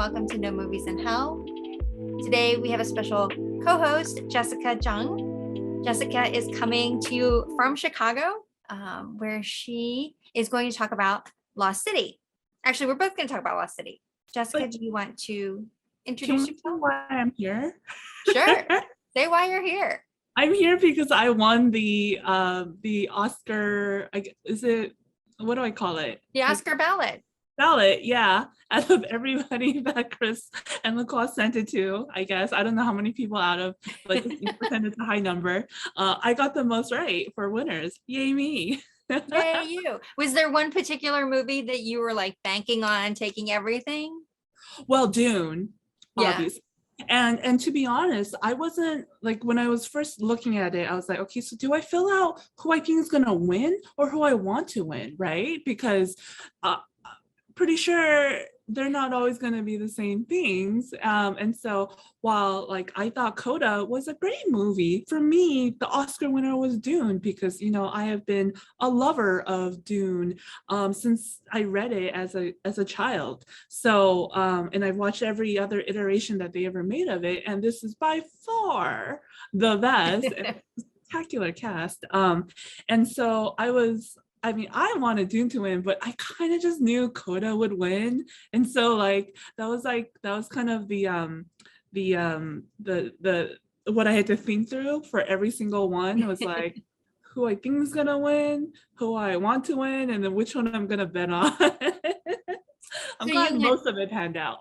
welcome to No Movies in Hell. Today we have a special co-host, Jessica Jung. Jessica is coming to you from Chicago, where she is going to talk about Lost City. Actually, we're both going to talk about Lost City. Jessica, do you want to introduce yourself? Why I'm here? Sure. Say why you're here. I'm here because I won the Oscar. What do I call it? The Oscar ballot. Ballot, yeah. Out of everybody that Chris and LaCroix sent it to, I guess. I don't know how many people out of, but pretend it's a high number. I got the most right for winners. Yay me. Yay you. Was there one particular movie that you were like banking on taking everything? Well, Dune, Yeah. obviously. And to be honest, I wasn't like, when I was first looking at it, I was like, okay, so do I fill out who I think is going to win or who I want to win, right? Because pretty sure they're not always going to be the same things. And so while like I thought Coda was a great movie, for me, the Oscar winner was Dune because, you know, I have been a lover of Dune since I read it as a child. So, and I've watched every other iteration that they ever made of it. And this is by far the best. Spectacular cast. And so I wanted Dune to win, but I kind of just knew Coda would win. And so that was kind of the what I had to think through for every single one. It was like who I think is gonna win, who I want to win, and then which one I'm gonna bet on. I'm glad most of it panned out.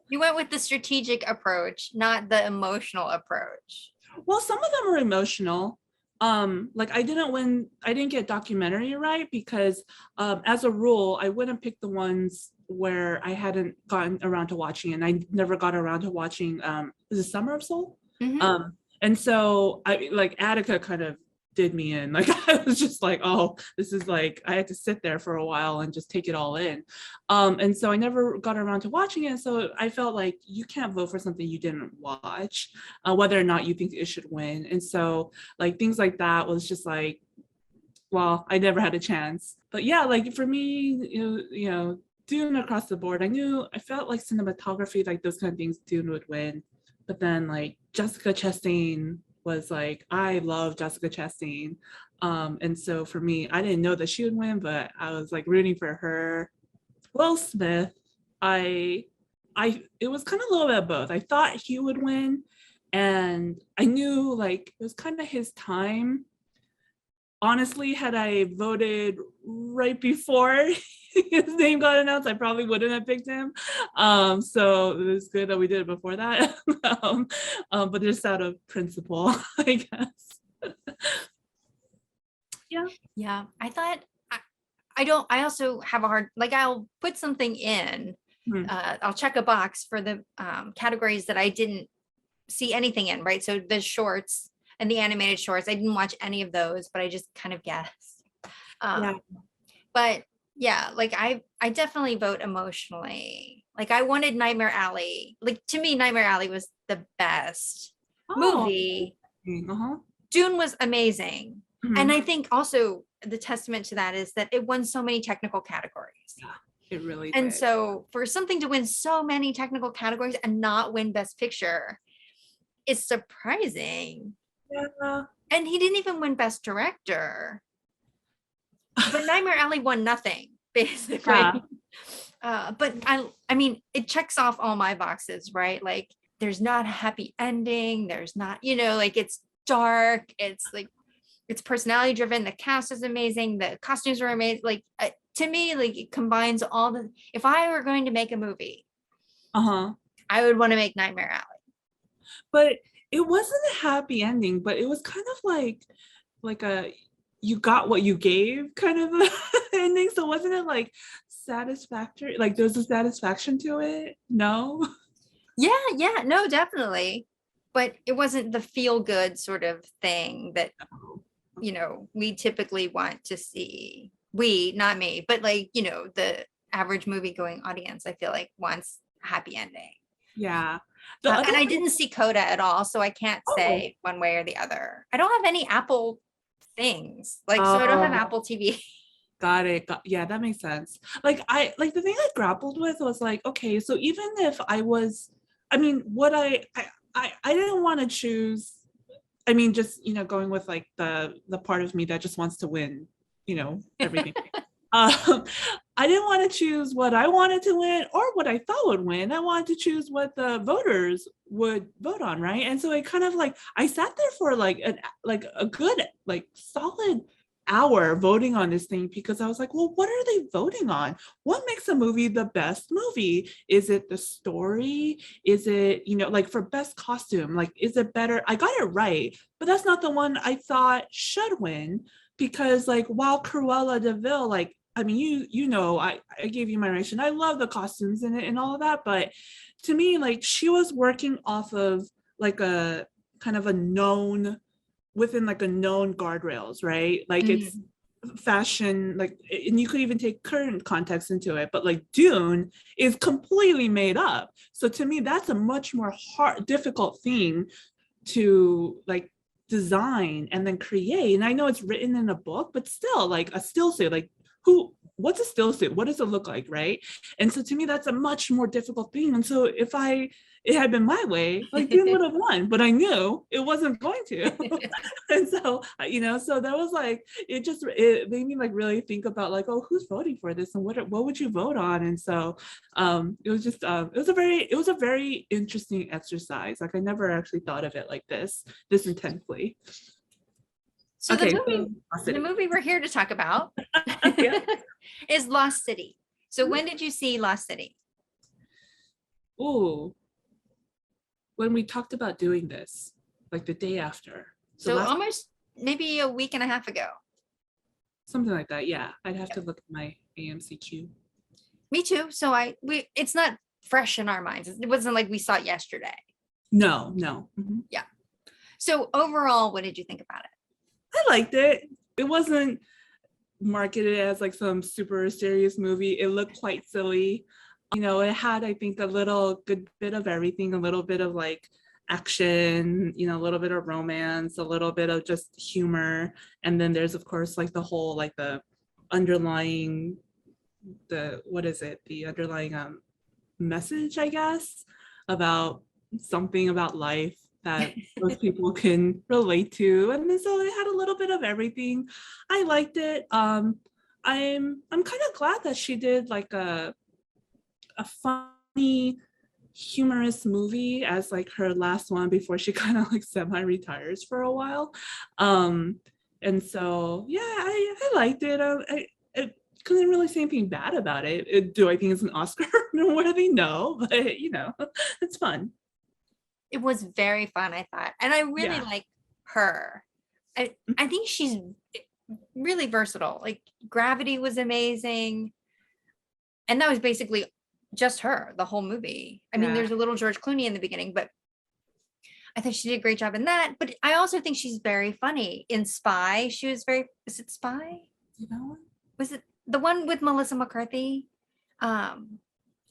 You went with the strategic approach, not the emotional approach. Well, some of them are emotional. Like I didn't get documentary right because as a rule, I wouldn't pick the ones where I hadn't gotten around to watching, and I never got around to watching is it Summer of Soul? Mm-hmm. And so I like Attica kind of did me in. Like I was just like, oh, this is like I had to sit there for a while and just take it all in. And so I never got around to watching it. So I felt like you can't vote for something you didn't watch, whether or not you think it should win. And so like things like that was just like, well, I never had a chance. But yeah, like for me, you know, Dune across the board, I felt like cinematography, like those kind of things, Dune would win. But then like Jessica Chastain was like, I love Jessica Chastain. And so for me, I didn't know that she would win, but I was like rooting for her. Will Smith, it was kind of a little bit of both. I thought he would win, and I knew like it was kind of his time. Honestly, had I voted right before his name got announced, I probably wouldn't have picked him. So it was good that we did it before that. But just out of principle, I guess. Yeah. I thought I also have a hard, like I'll put something in, I'll check a box for the categories that I didn't see anything in, right? So the shorts and the animated shorts, I didn't watch any of those, but I just kind of guessed. But yeah, like I definitely vote emotionally. Like I wanted Nightmare Alley. Like to me, Nightmare Alley was the best movie. Dune was amazing. And I think also the testament to that is that it won so many technical categories. Yeah, it really and did. So for something to win so many technical categories and not win Best Picture is surprising. Yeah. And he didn't even win Best Director. But Nightmare Alley won nothing, basically. Yeah. But I mean, it checks off all my boxes, right? Like there's not a happy ending. There's not, you know, like it's dark. It's like, it's personality driven. The cast is amazing. The costumes are amazing. Like to me, like it combines all the, if I were going to make a movie, I would want to make Nightmare Alley. But it wasn't a happy ending, but it was kind of like a, you got what you gave kind of a ending. So wasn't it like satisfactory? Like there was a satisfaction to it? No? Yeah, no, definitely. But it wasn't the feel good sort of thing that, you know, we typically want to see. Not me, but like, you know, the average movie going audience, I feel like wants a happy ending. Yeah. And I didn't see Coda at all, so I can't say one way or the other. I don't have any Apple things, like, so I don't have Apple TV. Got it. Yeah, that makes sense. Like the thing I grappled with was like, okay, so even if I was, I mean, what I didn't want to choose. I mean, just going with like the part of me that just wants to win, everything. Um, I didn't want to choose what I wanted to win or what I thought would win. I wanted to choose what the voters would vote on, right? And so it kind of like I sat there for like a good like solid hour voting on this thing because I was like, well, what are they voting on? What makes a movie the best movie? Is it the story? Is it, like for best costume, like is it better? I got it right, but that's not the one I thought should win because like while Cruella de Vil, like I mean, I gave you my reaction. I love the costumes in it and all of that, but to me, like she was working off of like a kind of a known within like a known guardrails, right? Like it's fashion, like, and you could even take current context into it, but like Dune is completely made up. So to me, that's a much more difficult thing to like design and then create. And I know it's written in a book, but still like a still suit, like what's a still suit? What does it look like, right? And so to me, that's a much more difficult thing. And so if it had been my way, like Dune would have won, but I knew it wasn't going to. And so, so that was like, it made me like really think about like, oh, who's voting for this and what would you vote on? And so it was just, it was a very interesting exercise. Like I never actually thought of it like this intensely. So okay, the movie we're here to talk about is Lost City. So when did you see Lost City? Ooh, when we talked about doing this, like the day after. So almost maybe a week and a half ago. Something like that, yeah. I'd have to look at my AMC queue. Me too. So it's not fresh in our minds. It wasn't like we saw it yesterday. No. Yeah. So overall, what did you think about it? I liked it. It wasn't marketed as like some super serious movie. It looked quite silly. It had, I think, a little good bit of everything, a little bit of like action, a little bit of romance, a little bit of just humor. And then there's, of course, like the whole, like the underlying, the underlying message, I guess, about something about life that most people can relate to. And then so it had a little bit of everything. I liked it. I'm kind of glad that she did like a funny, humorous movie as like her last one before she kind of like semi-retires for a while. And so yeah, I liked it. I couldn't really say anything bad about it. Do I think it's an Oscar worthy? No, but it's fun. It was very fun, I thought. And I really like her. I think she's really versatile. Like Gravity was amazing. And that was basically just her, the whole movie. I mean, there's a little George Clooney in the beginning, but I think she did a great job in that. But I also think she's very funny. In Spy, she was is it Spy? Was it the one with Melissa McCarthy? Or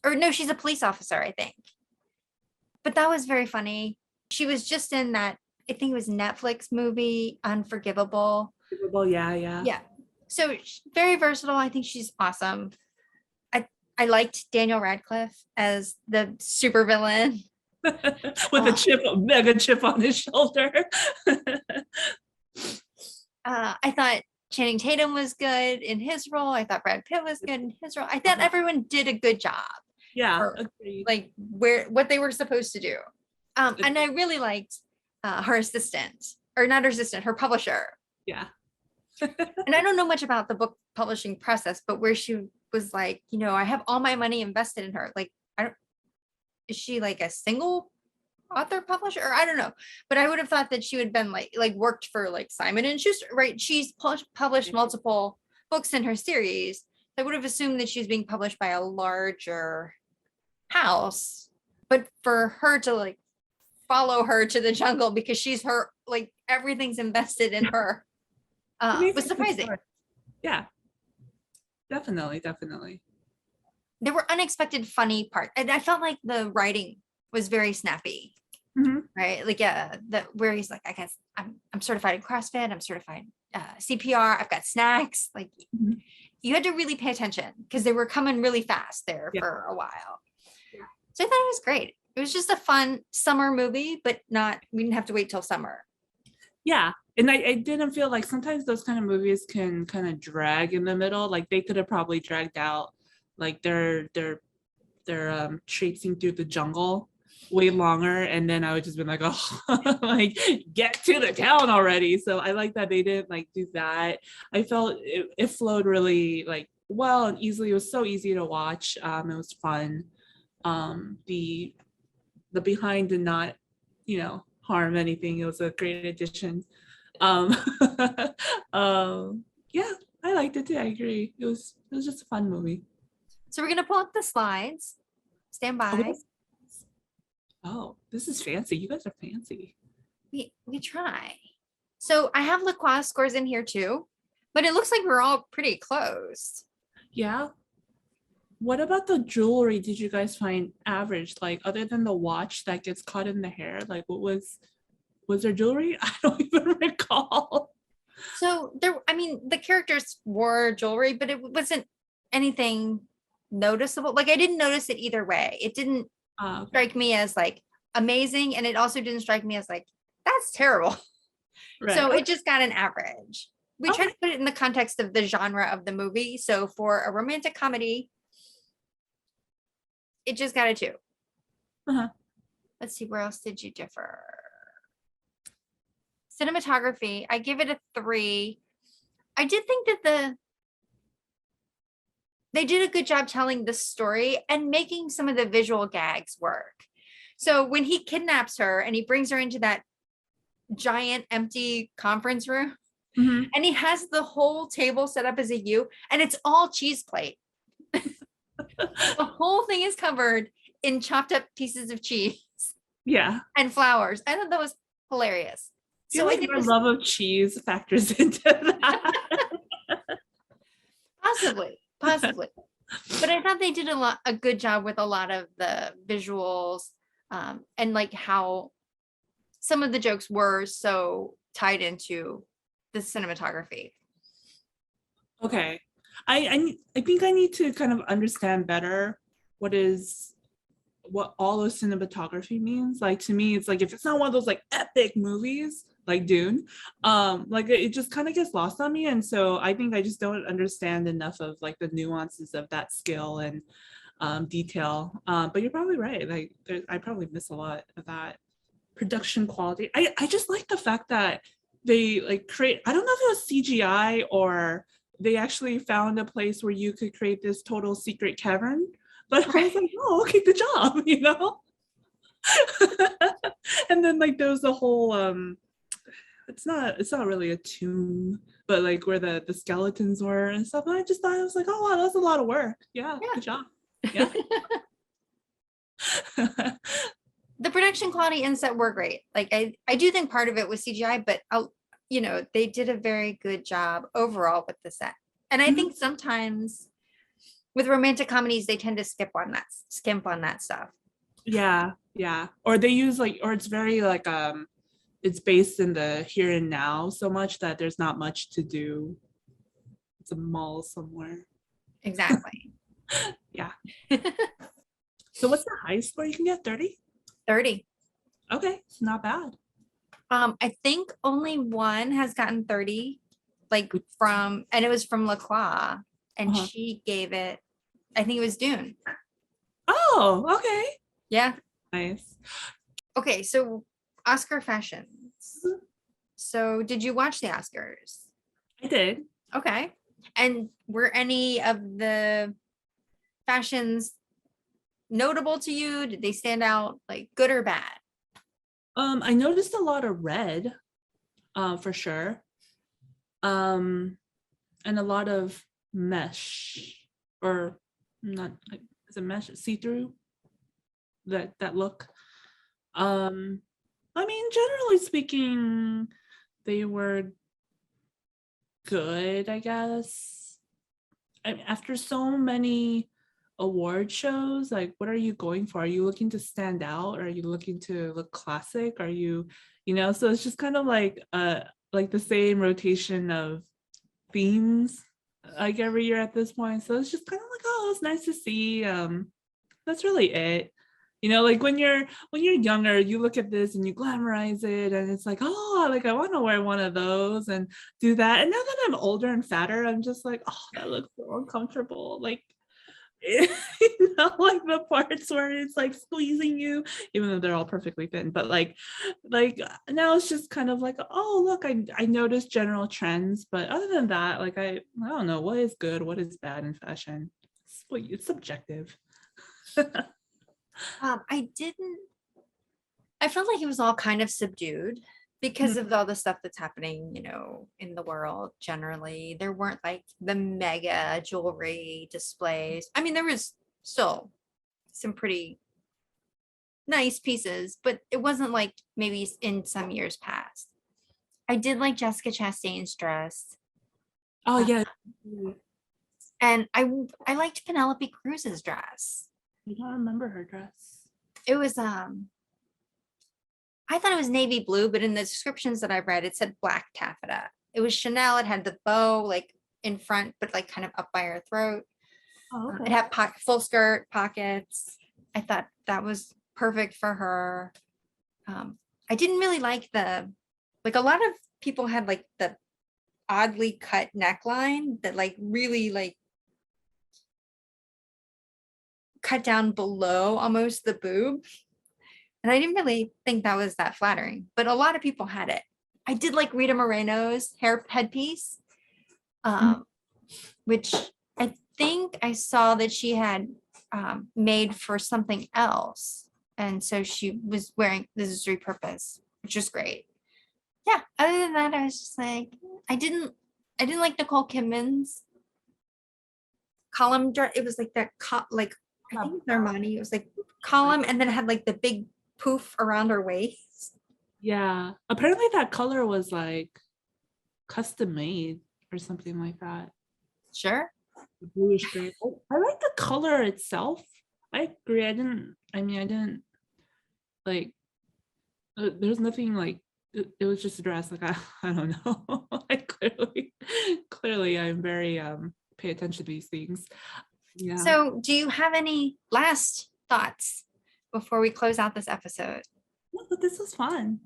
no, she's a police officer, I think. But that was very funny. She was just in that, I think it was Netflix movie, Unforgivable. Yeah. So very versatile. I think she's awesome. I liked Daniel Radcliffe as the supervillain. With a mega chip on his shoulder. I thought Channing Tatum was good in his role. I thought Brad Pitt was good in his role. I thought everyone did a good job. Yeah, agreed. Like what they were supposed to do. And I really liked her assistant, or not her assistant, her publisher. Yeah. And I don't know much about the book publishing process, but where she was like, I have all my money invested in her. Like, is she like a single author publisher? Or I don't know, but I would have thought that she would have been like worked for like Simon and Schuster, right? She's published multiple books in her series. I would have assumed that she's being published by a larger house, but for her to like follow her to the jungle because she's her, like everything's invested in her, was surprising. Yeah, definitely. There were unexpected funny parts, and I felt like the writing was very snappy. Right? Like, where he's like, I guess I'm certified in CrossFit, I'm certified CPR, I've got snacks. Like, you had to really pay attention because they were coming really fast there Yeah. for a while. Yeah. So I thought it was great. It was just a fun summer movie, but we didn't have to wait till summer. Yeah. And I didn't feel like sometimes those kind of movies can kind of drag in the middle. Like they could have probably dragged out like their traipsing through the jungle way longer, and then I would just be like, oh, like get to the town already. So I like that they didn't like do that. I felt it flowed really like well and easily. It was so easy to watch. It was fun. The behind did not, harm anything. It was a great addition. Um, yeah, I liked it too. I agree. It was just a fun movie. So we're gonna pull up the slides. Stand by. Oh, this is fancy. You guys are fancy. We try. So I have LaCroix scores in here too, but it looks like we're all pretty close. Yeah. What about the jewelry did you guys find average? Like other than the watch that gets caught in the hair, like what was there jewelry? I don't even recall. So the characters wore jewelry, but it wasn't anything noticeable. Like I didn't notice it either way. It didn't Okay. strike me as like amazing, and it also didn't strike me as like that's terrible. Right. So Okay. it just got an average. We tried to put it in the context of the genre of the movie. So for a romantic comedy, it just got a 2. Uh-huh. Let's see, where else did you differ? Cinematography, I give it a 3. I did think that they did a good job telling the story and making some of the visual gags work. So when he kidnaps her and he brings her into that giant empty conference room, Mhm. and he has the whole table set up as a U, and it's all cheese plate. The whole thing is covered in chopped up pieces of cheese Yeah. and flowers. I thought that was hilarious. I feel So I like think my love of cheese factors into that. possibly. But I thought they did a good job with a lot of the visuals, and like how some of the jokes were so tied into the cinematography. Okay. I think I need to kind of understand better what all those cinematography means. Like to me, it's like if it's not one of those like epic movies like Dune, like it just kind of gets lost on me. And so I think I just don't understand enough of like the nuances of that skill and detail. But you're probably right. Like I probably miss a lot of that production quality. I just like the fact that they like create, I don't know if it was CGI or they actually found a place where you could create this total secret cavern. But I was like, oh, okay, good job, And then like there was the whole it's not really a tomb, but like where the skeletons were and stuff. And I just thought it was like, oh wow, that was a lot of work. Yeah. Good job. Yeah. The production quality and set were great. Like I do think part of it was CGI, but they did a very good job overall with the set. And I think sometimes with romantic comedies, they tend to skimp on that stuff. Yeah, or they use like, or it's very like it's based in the here and now so much that there's not much to do. It's a mall somewhere. Exactly. Yeah. So what's the highest score you can get? 30? 30. Okay, it's not bad. I think only one has gotten 30, like and it was from LaCroix, and she gave it, I think it was Dune. Oh, okay. Yeah. Nice. Okay, so Oscar fashions. So did you watch the Oscars? I did. Okay. And were any of the fashions notable to you? Did they stand out like good or bad? I noticed a lot of red, for sure. And a lot of mesh, or not, is it mesh, see-through, that look. I mean, generally speaking, they were good, I guess. I mean, after so many award shows, like what are you going for? Are you looking to stand out, or are you looking to look classic? Are you, so it's just kind of like the same rotation of themes. like every year at this point. So it's just kind of like, oh, it's nice to see. That's really it. You know, like when you're younger, you look at this and you glamorize it, and it's like, oh, like I want to wear one of those and do that. And now that I'm older and fatter, I'm just like, oh, that looks so uncomfortable. Like, you know, like the parts where it's like squeezing you, even though they're all perfectly thin. But like now it's just kind of like, oh, look, I noticed general trends, but other than that, like I don't know what is good, what is bad in fashion. It's subjective. I felt like it was all kind of subdued because of all the stuff that's happening, in the world generally. There weren't like the mega jewelry displays. I mean, there was still some pretty nice pieces, but it wasn't like maybe in some years past. I did like Jessica Chastain's dress. Oh Uh, yeah. and I liked Penelope Cruz's dress. I don't remember her dress. It was I thought it was navy blue, but in the descriptions that I read, it said black taffeta. It was Chanel. It had the bow like in front, but like kind of up by her throat. Oh, okay. It had full skirt pockets. I thought that was perfect for her. I didn't really like a lot of people had like the oddly cut neckline that like really like cut down below almost the boob. And I didn't really think that was that flattering, but a lot of people had it. I did like Rita Moreno's headpiece, which I think I saw that she had made for something else. And so she was wearing, this is repurposed, which is great. Yeah. Other than that, I was just like, I didn't like Nicole Kidman's column dress. It was like that, like, I think it's Armani. It was like column, and then it had like the big poof around her waist. Yeah. Apparently that color was like custom made or something like that. Sure. Bluish gray. I like the color itself. I agree. I didn't like there's nothing like it was just a dress. Like I don't know. I clearly I'm very pay attention to these things. Yeah. So do you have any last thoughts before we close out this episode? No, but this was fun.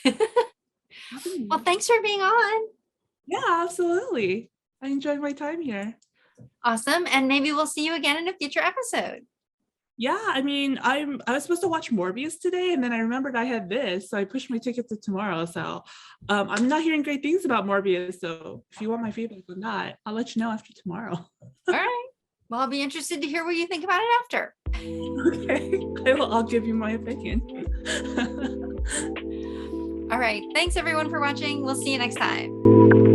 Well, thanks for being on. Yeah, absolutely. I enjoyed my time here. Awesome. And maybe we'll see you again in a future episode. Yeah, I mean, I was supposed to watch Morbius today, and then I remembered I had this, so I pushed my ticket to tomorrow. So I'm not hearing great things about Morbius. So if you want my feedback on that, I'll let you know after tomorrow. All right. Well, I'll be interested to hear what you think about it after. Okay, I'll give you my opinion. All right. Thanks everyone for watching. We'll see you next time.